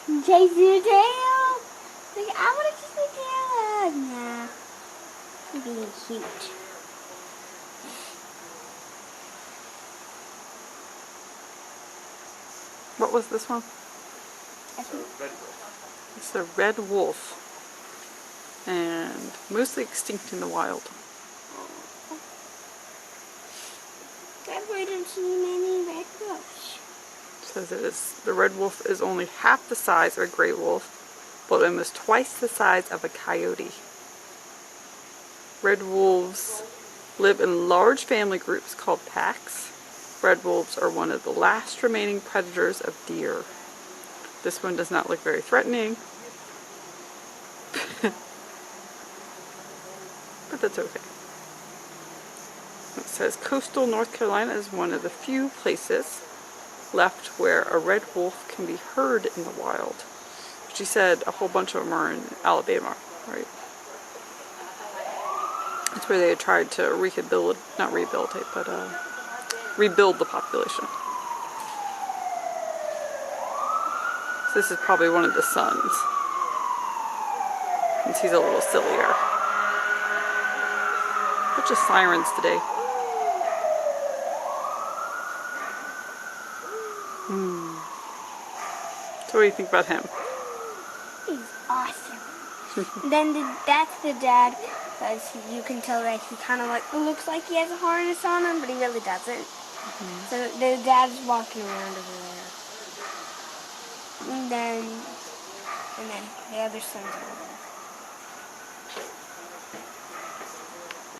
Chase your tail. Like, I want to chase my tail. Nah. I'm being cute. What was this one? It's a red wolf. And mostly extinct in the wild. I've never seen many red wolves. Says the red wolf is only half the size of a gray wolf, but almost twice the size of a coyote. Red wolves live in large family groups called packs. Red wolves are one of the last remaining predators of deer. This one does not look very threatening, but that's okay. It says coastal North Carolina is one of the few places left where a red wolf can be heard in the wild. She said a whole bunch of them are in Alabama, right? That's where they had tried to rebuild the population. So this is probably one of the sons. And he's a little sillier. Bunch of sirens today. So what do you think about him? He's awesome. Then that's the dad, because you can tell that he kind of looks like he has a harness on him, but he really doesn't. So the dad's walking around over there. And then the other son's over there.